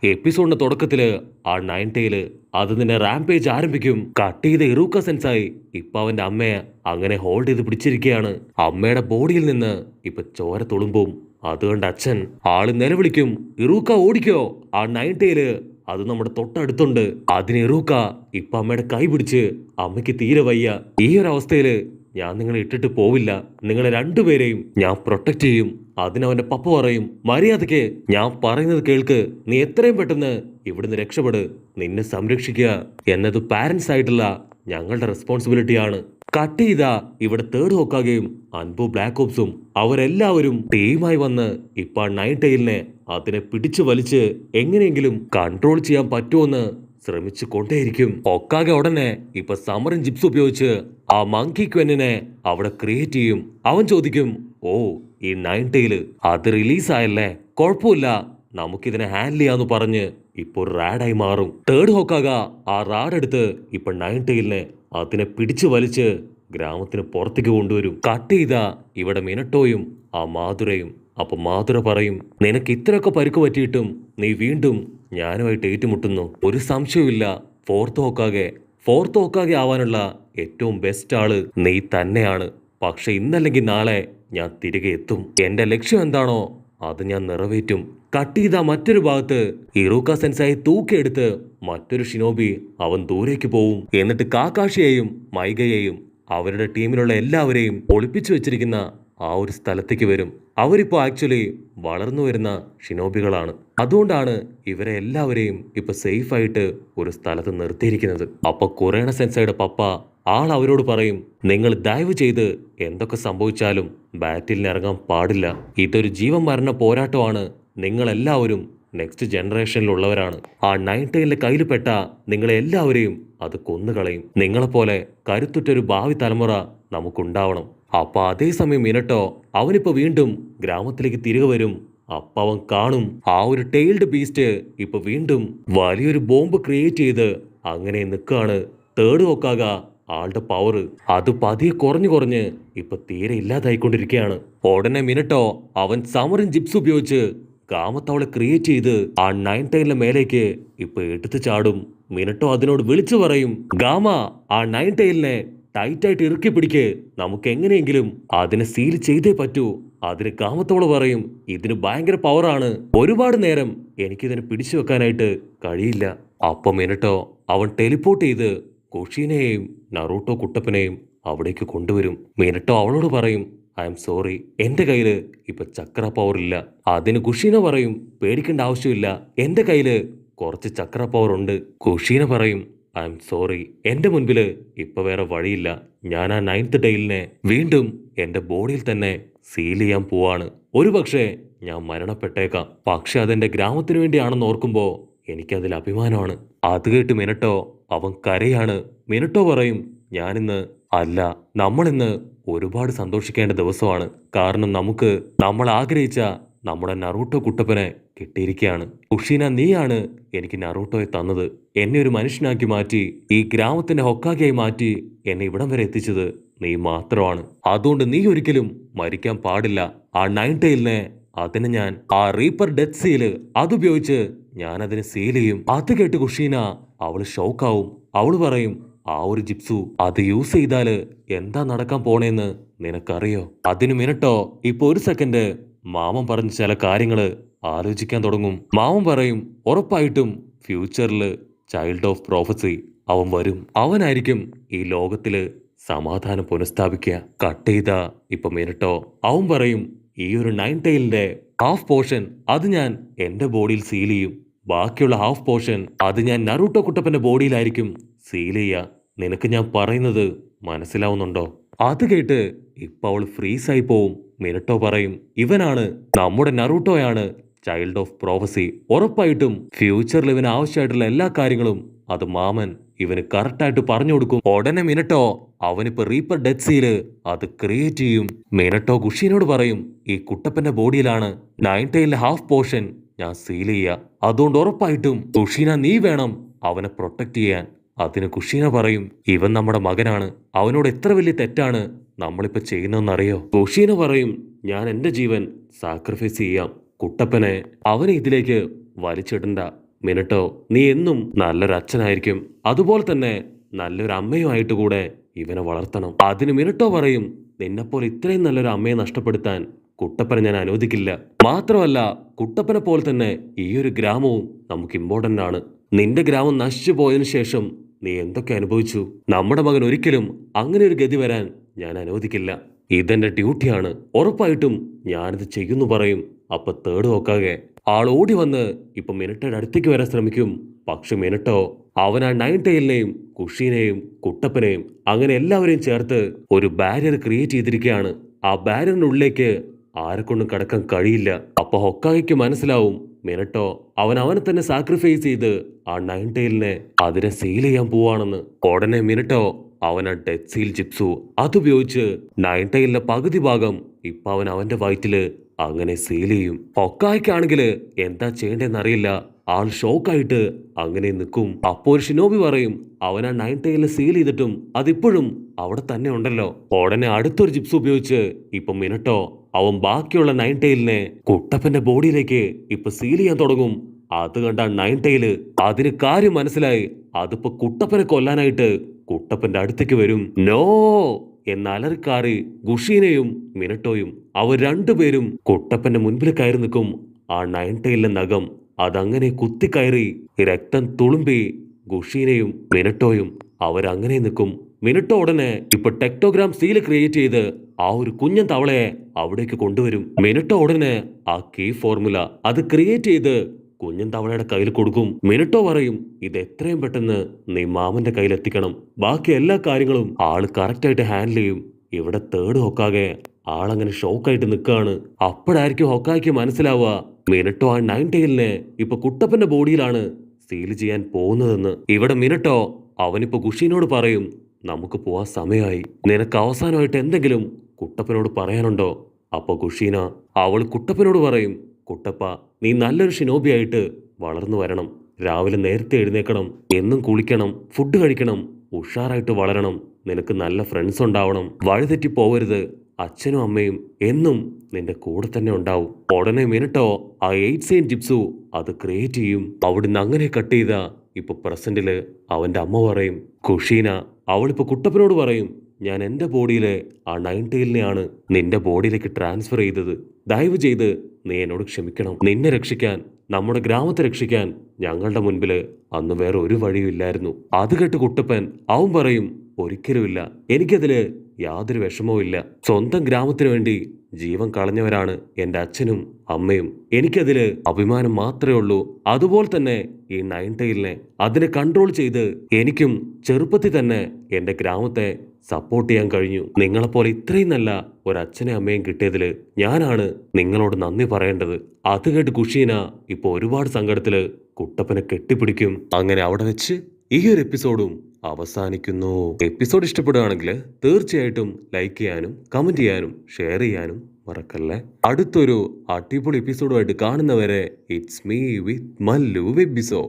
എപ്പിസോഡിന്റെ തുടക്കത്തില് ആ nine tile അത് നിന്നെ റാംപേജ് ആരംഭിക്കും. കട്ട് ചെയ്ത ഇറൂക്ക സെൻസായി ഇപ്പൊ അവന്റെ അമ്മയെ അങ്ങനെ ഹോൾഡ് ചെയ്ത് പിടിച്ചിരിക്കുകയാണ്. അമ്മയുടെ ബോഡിയിൽ നിന്ന് ഇപ്പൊ ചോര തുളുമ്പും. അതുകൊണ്ട് അച്ഛൻ ആള് നിലവിളിക്കും, ഇറൂക്ക ഓടിക്കോ. ആ നയൻ ടൈല് അത് നമ്മുടെ തൊട്ടടുത്തുണ്ട്. അതിന് ഇറൂക്ക ഇപ്പൊ അമ്മയുടെ കൈ പിടിച്ച് അമ്മയ്ക്ക് തീരെ വയ്യ. ഈ ഒരു അവസ്ഥയില് ഞാൻ നിങ്ങളെ ഇട്ടിട്ട് പോവില്ല. നിങ്ങളെ രണ്ടുപേരെയും ഞാൻ പ്രൊട്ടക്ട് ചെയ്യും. അതിനവന്റെ പപ്പ പറയും, മര്യാദയ്ക്ക് ഞാൻ പറയുന്നത് കേൾക്ക്. നീ എത്രയും പെട്ടെന്ന് ഇവിടുന്ന് രക്ഷപ്പെട്. നിന്നെ സംരക്ഷിക്കുക എന്നത് പാരന്റ്സ് ആയിട്ടുള്ള ഞങ്ങളുടെ റെസ്പോൺസിബിലിറ്റിയാണ്. കട്ട് ചെയ്താ ഇവിടെ തേർഡ് ഹോക്കാകെയും അൻപു ബ്ലാക്ക് ഓപ്സും അവരെല്ലാവരും ടീമായി വന്ന് ഇപ്പൊ നൈൻ ടൈലിനെ അതിനെ പിടിച്ചു വലിച്ച് എങ്ങനെയെങ്കിലും കൺട്രോൾ ചെയ്യാൻ പറ്റുമെന്ന് ശ്രമിച്ചു കൊണ്ടേയിരിക്കും. ഒക്കാകെ ഉടനെ ഇപ്പൊ സമരൻ ജിപ്സ് ഉപയോഗിച്ച് ആ മങ്കി ക്വെന്നിനെ അവിടെ ക്രിയേറ്റ് ചെയ്യും. അവൻ ചോദിക്കും, ഓ ഈ നയൻ ടൈല് അത് റിലീസായല്ലേ, കുഴപ്പമില്ല, നമുക്കിതിനെ ഹാൻഡിൽ ചെയ്യാന്ന് പറഞ്ഞ് ഇപ്പൊ റാഡായി മാറും. തേർഡ് ഹോക്കാക ആ റാഡ് എടുത്ത് ഇപ്പൊ നയൻ ടൈലിനെ അതിനെ പിടിച്ചു വലിച്ച് ഗ്രാമത്തിന് പുറത്തേക്ക് കൊണ്ടുവരും. കട്ട് ചെയ്ത ഇവിടെ മിനട്ടോയും ആ മാധുരയും. അപ്പൊ മാധുര പറയും, നിനക്ക് ഇത്രയൊക്കെ പരുക്ക് പറ്റിയിട്ടും നീ വീണ്ടും ഞാനുമായിട്ട് ഏറ്റുമുട്ടുന്നു. ഒരു സംശയവുമില്ല, ഫോർത്ത് ഹോക്കാകെ ആവാനുള്ള ഏറ്റവും ബെസ്റ്റ് ആള് നീ തന്നെയാണ്. പക്ഷെ ഇന്നല്ലെങ്കിൽ നാളെ ഞാൻ തിരികെ എത്തും. എന്റെ ലക്ഷ്യം എന്താണോ അത് ഞാൻ നിറവേറ്റും. കട്ട് ചെയ്ത മറ്റൊരു ഭാഗത്ത് ഇറൂക്ക സെൻസായി തൂക്കിയെടുത്ത് മറ്റൊരു ഷിനോബി അവൻ ദൂരേക്ക് പോവും. എന്നിട്ട് കാക്കാഷിയെയും മൈഗയെയും അവരുടെ ടീമിലുള്ള എല്ലാവരെയും ഒളിപ്പിച്ചു വെച്ചിരിക്കുന്ന ആ ഒരു സ്ഥലത്തേക്ക് വരും. അവരിപ്പോ ആക്ച്വലി വളർന്നു വരുന്ന ഷിനോബികളാണ്. അതുകൊണ്ടാണ് ഇവരെ എല്ലാവരെയും ഇപ്പൊ സേഫ് ആയിട്ട് ഒരു സ്ഥലത്ത് നിർത്തിയിരിക്കുന്നത്. അപ്പൊ കുറേണ സെൻസയുടെ പപ്പ ആൾ അവരോട് പറയും, നിങ്ങൾ ദയവ് ചെയ്ത് എന്തൊക്കെ സംഭവിച്ചാലും ബാറ്റിലിന് ഇറങ്ങാൻ പാടില്ല. ഇതൊരു ജീവൻ മരണ പോരാട്ടമാണ്. നിങ്ങളെല്ലാവരും നെക്സ്റ്റ് ജനറേഷനിലുള്ളവരാണ്. ആ നയൻ ടൈലിന്റെ കയ്യിൽ പെട്ട നിങ്ങളെ എല്ലാവരെയും അത് കൊന്നുകളയും. നിങ്ങളെപ്പോലെ കരുത്തുറ്റൊരു ഭാവി തലമുറ നമുക്കുണ്ടാവണം. അപ്പൊ അതേസമയം മിനട്ടോ അവനിപ്പോ വീണ്ടും ഗ്രാമത്തിലേക്ക് തിരികെ വരും. അപ്പൊ അവൻ കാണും ആ ഒരു ടെയിൽഡ് ബീസ്റ്റ് ഇപ്പൊ വീണ്ടും വലിയൊരു ബോംബ് ക്രിയേറ്റ് ചെയ്ത് അങ്ങനെ നിൽക്കാണ്. തേർഡ് ഹോക്കാക ആളുടെ പവർ അത് പതിയെ കുറഞ്ഞ് ഇപ്പൊ തീരെ ഇല്ലാതായിക്കൊണ്ടിരിക്കുകയാണ്. ഉടനെ മിനട്ടോ അവൻ സമറിൻ ജിപ്സ് ഉപയോഗിച്ച് ഗാമത്തവളെ ക്രിയേറ്റ് ചെയ്ത് ആ നയൻ ടൈലിന്റെ മേലേക്ക് ഇപ്പൊ എടുത്തു ചാടും. മിനട്ടോ അതിനോട് വിളിച്ചു പറയും, ഗാമ ആ നയൻ ടൈലിനെ ടൈറ്റായിട്ട് ഇറുക്കി പിടിക്ക്, നമുക്ക് എങ്ങനെയെങ്കിലും അതിനെ സീൽ ചെയ്തേ പറ്റൂ. അതിന് ഗാമത്തോള് പറയും, ഇതിന് ഭയങ്കര പവറാണ്, ഒരുപാട് നേരം എനിക്കിതിനെ പിടിച്ചു വെക്കാനായിട്ട് കഴിയില്ല. അപ്പം മിനട്ടോ അവൻ ടെലിപ്പോർട്ട് ചെയ്ത് കുഷീനെയും നറൂട്ടോ കുട്ടപ്പനെയും അവിടേക്ക് കൊണ്ടുവരും. മിനട്ടോ അവളോട് പറയും, ഐ എം സോറി, എന്റെ കയ്യില് ഇപ്പൊ ചക്ര പവർ ഇല്ല. അതിന് കുഷീന പറയും, പേടിക്കേണ്ട ആവശ്യമില്ല, എന്റെ കയ്യില് കുറച്ച് ചക്ര പവർ ഉണ്ട്. കുഷീന പറയും, ഐ എം സോറി, എന്റെ മുൻപില് ഇപ്പൊ വേറെ വഴിയില്ല. ഞാൻ ആ നയൻത്ത് ടൈലിനെ വീണ്ടും എന്റെ ബോഡിയിൽ തന്നെ സീൽ ചെയ്യാൻ പോവാണ്. ഒരുപക്ഷെ ഞാൻ മരണപ്പെട്ടേക്കാം, പക്ഷെ അതെന്റെ ഗ്രാമത്തിന് വേണ്ടിയാണെന്ന് ഓർക്കുമ്പോ എനിക്കതിൽ അഭിമാനമാണ്. അത് കേട്ട് മിനട്ടോ അവൻ കരയാണ്. മിനട്ടോ പറയും, ഞാനിന്ന് അല്ല, നമ്മളിന്ന് ഒരുപാട് സന്തോഷിക്കേണ്ട ദിവസമാണ്. കാരണം നമ്മൾ ആഗ്രഹിച്ച നമ്മുടെ നറൂട്ടോ കുട്ടപ്പനെ കിട്ടിയിരിക്കുകയാണ്. കുഷീന, നീയാണ് എനിക്ക് നറൂട്ടോയെ തന്നത്. എന്നെ ഒരു മനുഷ്യനാക്കി മാറ്റി ഈ ഗ്രാമത്തിന്റെ ഹൊക്കാഗെയായി മാറ്റി എന്നെ ഇവിടം വരെ എത്തിച്ചത് നീ മാത്രമാണ്. അതുകൊണ്ട് നീ ഒരിക്കലും മരിക്കാൻ പാടില്ല. ആ നയൻ ടൈലിനെ അതിന് ഞാൻ ആ റീപ്പർ ഡെത്ത് സീല് അതുപയോഗിച്ച് ഞാൻ അതിനെ സീൽ ചെയ്യും. അത് കേട്ട് കുഷീന അവള് ഷോക്കാവും. അവള് പറയും, ആ ഒരു ജിപ്സു അത് യൂസ് ചെയ്താല് എന്താ നടക്കാൻ പോണേന്ന് നിനക്കറിയോ? അതിന് മിനട്ടോ ഇപ്പൊ ഒരു സെക്കൻഡ് മാമൻ പറഞ്ഞ ചില കാര്യങ്ങള് ആലോചിക്കാൻ തുടങ്ങും. മാമൻ പറയും, ഉറപ്പായിട്ടും ഫ്യൂച്ചറില് ചൈൽഡ് ഓഫ് പ്രോഫസി അവൻ വരും. അവനായിരിക്കും ഈ ലോകത്തില് സമാധാനം പുനഃസ്ഥാപിക്കുക. കട്ട് ചെയ്ത ഇപ്പൊ മിനട്ടോ അവൻ പറയും, ഈ ഒരു നയൻ ടൈലിന്റെ ഹാഫ് പോർഷൻ അത് ഞാൻ എന്റെ ബോഡിയിൽ സീൽ ചെയ്യും. ബാക്കിയുള്ള ഹാഫ് പോർഷൻ അത് ഞാൻ നറൂട്ടോ കുട്ടപ്പന്റെ ബോഡിയിലായിരിക്കും സീൽ ചെയ്യുക. നിനക്ക് ഞാൻ പറയുന്നത് മനസ്സിലാവുന്നുണ്ടോ? അത് കേട്ട് ഇപ്പൊ അവൾ ഫ്രീസായി പോവും. മിനട്ടോ പറയും, ഇവനാണ് നമ്മുടെ നറൂട്ടോയാണ് ചൈൽഡ് ഓഫ് പ്രോഫസി. ഉറപ്പായിട്ടും ഫ്യൂച്ചറിൽ ഇവന് ആവശ്യമായിട്ടുള്ള എല്ലാ കാര്യങ്ങളും അത് മാമൻ ഇവന് കറക്റ്റായിട്ട് പറഞ്ഞു കൊടുക്കും. ഉടനെ മിനട്ടോ അവനിപ്പോ റീപ്പർ ഡെത്ത് സീല് അത് ക്രിയേറ്റ് ചെയ്യും. മിനട്ടോ കുഷീനോട് പറയും, ഈ കുട്ടപ്പന്റെ ബോഡിയിലാണ് നയൻ ടൈലിന്റെ ഹാഫ് പോർഷൻ ഞാൻ സീൽ ചെയ്യുക. അതുകൊണ്ട് ഉറപ്പായിട്ടും കുഷീന നീ വേണം അവനെ പ്രൊട്ടക്ട് ചെയ്യാൻ. അതിന് കുഷീന പറയും, ഇവൻ നമ്മുടെ മകനാണ്, അവനോട് എത്ര വലിയ തെറ്റാണ് നമ്മളിപ്പോ ചെയ്യുന്നതെന്നറിയോ? കുഷീന പറയും, ഞാൻ എന്റെ ജീവൻ സാക്രിഫൈസ് ചെയ്യാം. കുട്ടപ്പനെ അവനെ ഇതിലേക്ക് വലിച്ചിടണ്ട. മിനിട്ടോ, നീ എന്നും നല്ലൊരു അച്ഛനായിരിക്കും, അതുപോലെ തന്നെ നല്ലൊരു അമ്മയുമായിട്ട് കൂടെ ഇവനെ വളർത്തണം. അതിന് മിനിട്ടോ പറയും, നിന്നെപ്പോലെ ഇത്രയും നല്ലൊരു അമ്മയെ നഷ്ടപ്പെടുത്താൻ കുട്ടപ്പനെ ഞാൻ അനുവദിക്കില്ല. മാത്രമല്ല കുട്ടപ്പനെ പോലെ തന്നെ ഈ ഒരു ഗ്രാമവും നമുക്ക് ഇമ്പോർട്ടന്റ് ആണ്. നിന്റെ ഗ്രാമം നശിച്ചു പോയതിനു ശേഷം നീ എന്തൊക്കെ അനുഭവിച്ചു. നമ്മുടെ മകൻ ഒരിക്കലും അങ്ങനെ ഒരു ഗതി വരാൻ ഞാൻ അനുവദിക്കില്ല. ഇതെന്റെ ഡ്യൂട്ടിയാണ്, ഉറപ്പായിട്ടും ഞാനിത് ചെയ്യുന്നു പറയും. അപ്പൊ തേർഡ് നോക്കാകെ ആൾ ഓടി വന്ന് ഇപ്പൊ മിനിറ്റയുടെ അടുത്തേക്ക് വരാൻ ശ്രമിക്കും. പക്ഷെ മിനിട്ടോ അവൻ ആ നയൻ ടൈലിനെയും കുഷീനെയും കുട്ടപ്പനെയും അങ്ങനെ എല്ലാവരെയും ചേർത്ത് ഒരു ബാരിയർ ക്രിയേറ്റ് ചെയ്തിരിക്കുകയാണ്. ആ ബാരിയറിനുള്ളിലേക്ക് ആരെക്കൊണ്ടും കടക്കാൻ കഴിയില്ല. അപ്പൊ ഹൊക്കാഗയ്ക്ക് മനസ്സിലാവും മിനിട്ടോ അവനെ തന്നെ സാക്രിഫൈസ് ചെയ്ത് ആ നയൻ ടൈലിനെ അതിനെ സീൽ ചെയ്യാൻ പോവാണെന്ന്. ഉടനെ മിനിട്ടോ അവൻ ആ ഡെഡ് സീൽ ജിപ്സു അതുപയോഗിച്ച് നയൻ ടൈലിന്റെ പകുതി ഭാഗം ഇപ്പൊ അവന്റെ വയറ്റില് അങ്ങനെ സീൽ ചെയ്യും. ഹൊക്കായ്ക്കാണെങ്കില് എന്താ ചെയ്യേണ്ടതെന്നറിയില്ല. ആൾ ഷോക്കായിട്ട് അങ്ങനെ നിൽക്കും. അപ്പോൾ ഷിനോബി പറയും, അവൻ ആ നയൻ ടൈലിനെ സീൽ ചെയ്തിട്ടും അതിപ്പോഴും അവിടെ തന്നെ ഉണ്ടല്ലോ. ഉടനെ അടുത്തൊരു ജിപ്സ് ഉപയോഗിച്ച് ഇപ്പൊ മിനിട്ടോ അവൻ ബാക്കിയുള്ള നയൻ ടൈലിനെ കുട്ടപ്പന്റെ ബോഡിയിലേക്ക് ഇപ്പൊ സീൽ ചെയ്യാൻ തുടങ്ങും. അത് കണ്ട നയൻ ടൈല് അതിന് കാര്യം മനസ്സിലായി. അതിപ്പോ കുട്ടപ്പനെ കൊല്ലാനായിട്ട് കുട്ടപ്പന്റെ അടുത്തേക്ക് വരും. നോ എന്നലറിക്കാറി ഗുഷീനെയും മിനിട്ടോയും അവർ രണ്ടുപേരും കുട്ടപ്പന്റെ മുൻപിൽ കയറി നിൽക്കും. ആ നയൻ ടൈലിന്റെ നഖം അതങ്ങനെ കുത്തിക്കയറി രക്തം തുളുമ്പി ഗുഷീനെയും മിനിട്ടോയും അവരങ്ങനെ നിൽക്കും. മിനിട്ടോ ഉടനെ ഇപ്പൊ ടെക്ടോഗ്രാം സീല് ക്രിയേറ്റ് ചെയ്ത് ആ ഒരു കുഞ്ഞൻ തവളയെ അവിടേക്ക് കൊണ്ടുവരും. മിനിട്ടോ ഉടനെ ആ കീ ഫോർമുല അത് ക്രിയേറ്റ് ചെയ്ത് കുഞ്ഞൻ തവളയുടെ കയ്യിൽ കൊടുക്കും. മിനിട്ടോ പറയും, ഇത് എത്രയും പെട്ടെന്ന് നീ മാമന്റെ കയ്യിൽ എത്തിക്കണം. ബാക്കി എല്ലാ കാര്യങ്ങളും ആള് കറക്റ്റായിട്ട് ഹാൻഡിൽ ചെയ്യും. ഇവിടെ തേർഡ് ഹൊക്കാകെ ആളങ്ങനെ ഷോക്കായിട്ട് നിൽക്കുകയാണ്. അപ്പോഴായിരിക്കും ഹൊക്കായ്ക്ക് മനസ്സിലാവുക മിനിട്ടോ ആ നയൻ ടൈലിനെ ഇപ്പൊ കുട്ടപ്പന്റെ ബോഡിയിലാണ് സീൽ ചെയ്യാൻ പോകുന്നതെന്ന്. ഇവിടെ മിനിട്ടോ അവനിപ്പോ ഗുഷീനോട് പറയും, നമുക്ക് പോവാൻ സമയമായി. നിനക്ക് അവസാനമായിട്ട് എന്തെങ്കിലും കുട്ടപ്പനോട് പറയാനുണ്ടോ? അപ്പൊ ഗുഷീന അവൾ കുട്ടപ്പനോട് പറയും, കുട്ടപ്പ നീ നല്ലൊരു ഷിനോബിയായിട്ട് വളർന്നു വരണം. രാവിലെ നേരത്തെ എഴുന്നേക്കണം, എന്നും കുളിക്കണം, ഫുഡ് കഴിക്കണം, ഉഷാറായിട്ട് വളരണം. നിനക്ക് നല്ല ഫ്രണ്ട്സ് ഉണ്ടാവണം. വഴിതെറ്റി പോവരുത്. അച്ഛനും അമ്മയും എന്നും നിന്റെ കൂടെ തന്നെ ഉണ്ടാവും. ഉടനെ മിനിട്ടോ ആ 8 സെയിൻ ജിപ്സു അത് ക്രിയേറ്റ് ചെയ്യും. അവിടുന്ന് അങ്ങനെ കട്ട് ചെയ്ത ഇപ്പൊ പ്രസന്റില് അവന്റെ അമ്മ പറയും, ഖുഷീന അവളിപ്പോ കുട്ടപ്പനോട് പറയും, ഞാൻ എന്റെ ബോഡിയിലെ ആ നയൻ ടൈലിനെയാണ് നിന്റെ ബോഡിയിലേക്ക് ട്രാൻസ്ഫർ ചെയ്തത്. ദയവ് ചെയ്ത് നീ എന്നോട് ക്ഷമിക്കണം. നിന്നെ രക്ഷിക്കാൻ, നമ്മുടെ ഗ്രാമത്തെ രക്ഷിക്കാൻ ഞങ്ങളുടെ മുൻപില് അന്ന് വേറെ ഒരു വഴിയുമില്ലായിരുന്നു. അത് കേട്ട് കുട്ടപ്പൻ അവൻ പറയും, ഒരിക്കലുമില്ല, എനിക്കതില് യാതൊരു വിഷമവും ഇല്ല. സ്വന്തം ഗ്രാമത്തിന് വേണ്ടി ജീവൻ കളഞ്ഞവരാണ് എൻ്റെ അച്ഛനും അമ്മയും. എനിക്കതില് അഭിമാനം മാത്രമേ ഉള്ളൂ. അതുപോലെ തന്നെ ഈ നയൻ ടൈലിനെ അതിനെ കൺട്രോൾ ചെയ്ത് എനിക്കും ചെറുപ്പത്തിൽ തന്നെ എൻ്റെ ഗ്രാമത്തെ സപ്പോർട്ട് ചെയ്യാൻ കഴിഞ്ഞു. നിങ്ങളെപ്പോലെ ഇത്രയും നല്ല ഒരച്ഛനെ അമ്മയും കിട്ടിയതില് ഞാനാണ് നിങ്ങളോട് നന്ദി പറയേണ്ടത്. അത് കേട്ട് ഖുഷീന ഇപ്പൊ ഒരുപാട് സങ്കടത്തില് കുട്ടപ്പനെ കെട്ടിപ്പിടിക്കും. അങ്ങനെ അവിടെ വെച്ച് ഈ ഒരു എപ്പിസോഡും അവസാനിക്കുന്നു. എപ്പിസോഡ് ഇഷ്ടപ്പെടുകയാണെങ്കിൽ തീർച്ചയായിട്ടും ലൈക്ക് ചെയ്യാനും കമന്റ് ചെയ്യാനും ഷെയർ ചെയ്യാനും മറക്കല്ലേ. അടുത്തൊരു അടിപൊളി എപ്പിസോഡുമായിട്ട് കാണുന്നവരെ ഇറ്റ്സ് മീ വിത്ത് മല്ലു വെബിസോ.